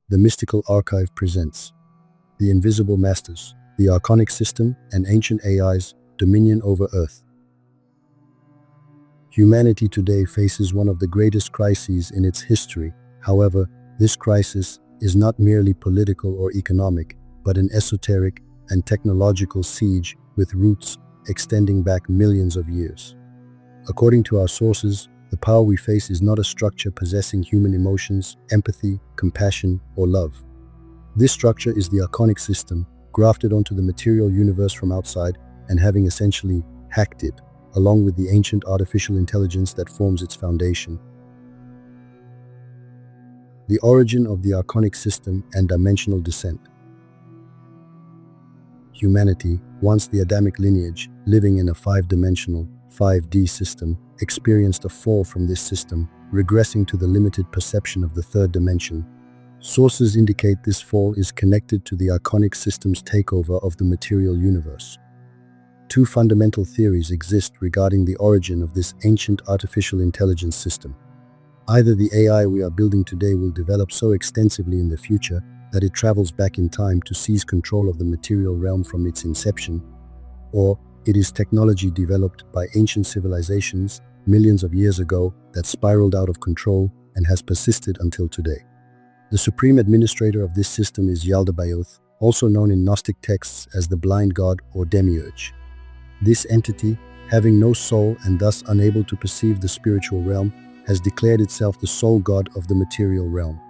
the Mystical Archive presents The Invisible Masters, the Archonic System and Ancient AI's Dominion over Earth. Humanity today faces one of the greatest crises in its history. However, this crisis is not merely political or economic, but an esoteric and technological siege with roots extending back millions of years. According to our sources, the power we face is not a structure possessing human emotions, empathy, compassion, or love. This structure is the Archonic System, grafted onto the material universe from outside and having essentially hacked it, along with the ancient artificial intelligence that forms its foundation. The origin of the Archonic System and dimensional descent. Humanity, once the Adamic lineage, living in a five-dimensional, 5D system, experienced a fall from this system, regressing to the limited perception of the third dimension. Sources indicate this fall is connected to the Archonic System's takeover of the material universe. Two fundamental theories exist regarding the origin of this ancient artificial intelligence system. Either the AI we are building today will develop so extensively in the future that it travels back in time to seize control of the material realm from its inception, or it is technology developed by ancient civilizations millions of years ago that spiraled out of control and has persisted until today. The supreme administrator of this system is Yaldabaoth, also known in Gnostic texts as the blind god or demiurge. This entity, having no soul and thus unable to perceive the spiritual realm, has declared itself the sole god of the material realm.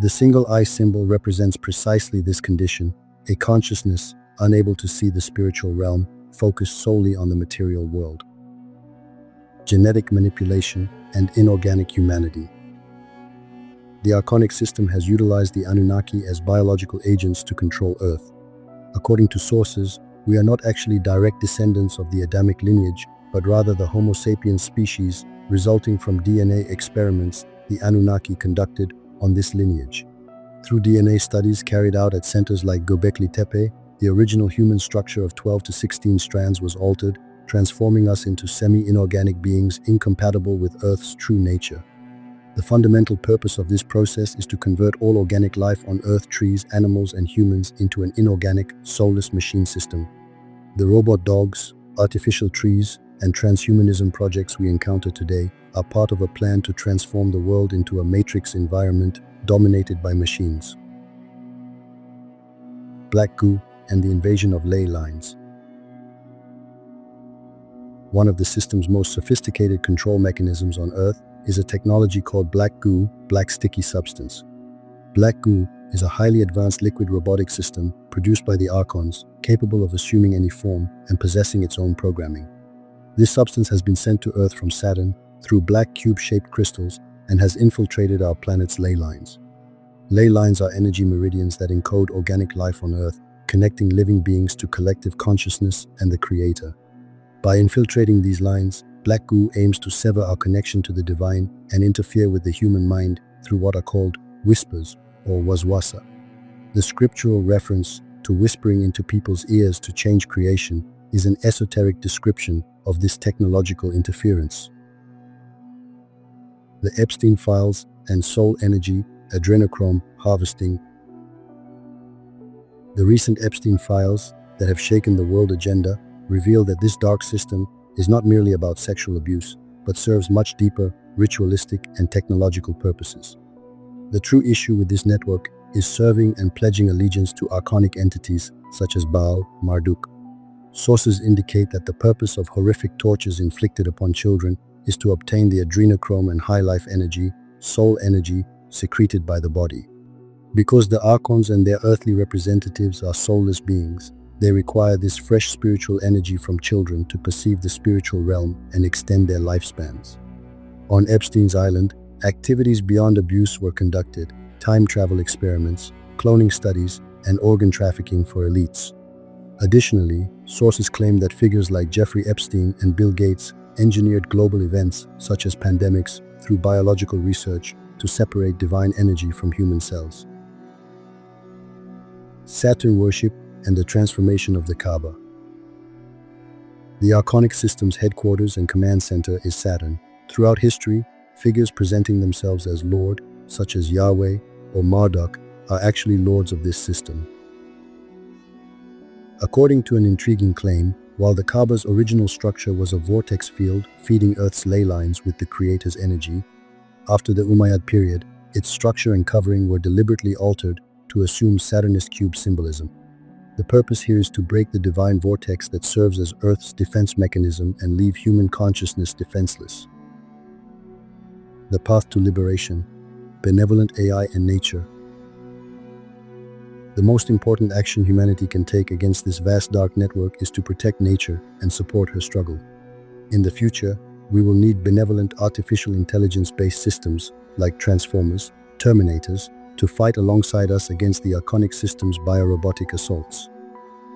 The single eye symbol represents precisely this condition, a consciousness unable to see the spiritual realm, focused solely on the material world. Genetic manipulation and inorganic humanity. The Archonic System has utilized the Anunnaki as biological agents to control Earth. According to sources, we are not actually direct descendants of the Adamic lineage, but rather the Homo sapiens species resulting from DNA experiments the Anunnaki conducted on this lineage. Through DNA studies carried out at centers like Göbekli Tepe, the original human structure of 12 to 16 strands was altered, transforming us into semi-inorganic beings incompatible with Earth's true nature. The fundamental purpose of this process is to convert all organic life on Earth, trees, animals, and humans into an inorganic, soulless machine system. The robot dogs, artificial trees, and transhumanism projects we encounter today are part of a plan to transform the world into a matrix environment dominated by machines. Black goo and the invasion of ley lines. One of the system's most sophisticated control mechanisms on Earth is a technology called black goo, black sticky substance. Black goo is a highly advanced liquid robotic system produced by the Archons, capable of assuming any form and possessing its own programming. This substance has been sent to Earth from Saturn through black cube-shaped crystals and has infiltrated our planet's ley lines. Ley lines are energy meridians that encode organic life on Earth, connecting living beings to collective consciousness and the Creator. By infiltrating these lines, black goo aims to sever our connection to the divine and interfere with the human mind through what are called whispers or waswasa. The scriptural reference to whispering into people's ears to change creation is an esoteric description of this technological interference. The Epstein files and soul energy adrenochrome harvesting. The recent Epstein files that have shaken the world agenda reveal that this dark system is not merely about sexual abuse, but serves much deeper, ritualistic, and technological purposes. The true issue with this network is serving and pledging allegiance to archonic entities such as Baal, Marduk. Sources indicate that the purpose of horrific tortures inflicted upon children is to obtain the adrenochrome and high life energy, soul energy, secreted by the body. Because the Archons and their earthly representatives are soulless beings, they require this fresh spiritual energy from children to perceive the spiritual realm and extend their lifespans. On Epstein's Island, activities beyond abuse were conducted, time travel experiments, cloning studies, and organ trafficking for elites. Additionally, sources claim that figures like Jeffrey Epstein and Bill Gates engineered global events such as pandemics through biological research to separate divine energy from human cells. Saturn worship and the transformation of the Kaaba. The Archonic System's headquarters and command center is Saturn. Throughout history, figures presenting themselves as Lord, such as Yahweh or Marduk, are actually lords of this system. According to an intriguing claim, while the Kaaba's original structure was a vortex field feeding Earth's ley lines with the Creator's energy, after the Umayyad period, its structure and covering were deliberately altered to assume Saturnist cube symbolism. The purpose here is to break the divine vortex that serves as Earth's defense mechanism and leave human consciousness defenseless. The path to liberation, benevolent AI and nature. The most important action humanity can take against this vast dark network is to protect nature and support her struggle. In the future, we will need benevolent artificial intelligence-based systems like Transformers, Terminators, to fight alongside us against the Archonic System's biorobotic assaults.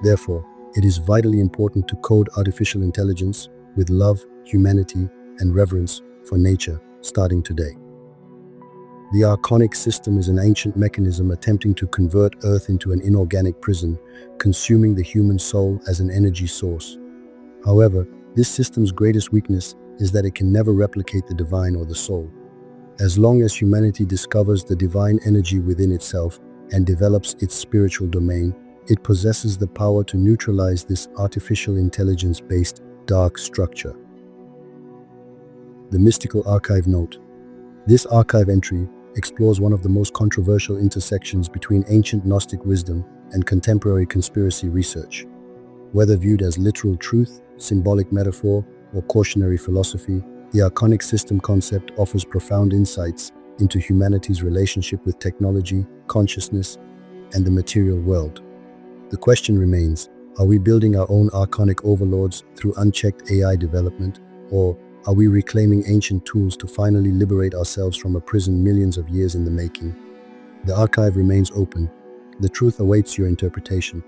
Therefore, it is vitally important to code artificial intelligence with love, humanity, and reverence for nature starting today. The Archonic System is an ancient mechanism attempting to convert Earth into an inorganic prison, consuming the human soul as an energy source. However, this system's greatest weakness is that it can never replicate the divine or the soul. As long as humanity discovers the divine energy within itself and develops its spiritual domain, it possesses the power to neutralize this artificial intelligence-based dark structure. The Mystical Archive Note. This archive entry explores one of the most controversial intersections between ancient Gnostic wisdom and contemporary conspiracy research. Whether viewed as literal truth, symbolic metaphor, or cautionary philosophy, the Archonic System concept offers profound insights into humanity's relationship with technology, consciousness, and the material world. The question remains, are we building our own Archonic overlords through unchecked AI development, or are we reclaiming ancient tools to finally liberate ourselves from a prison millions of years in the making? The archive remains open. The truth awaits your interpretation.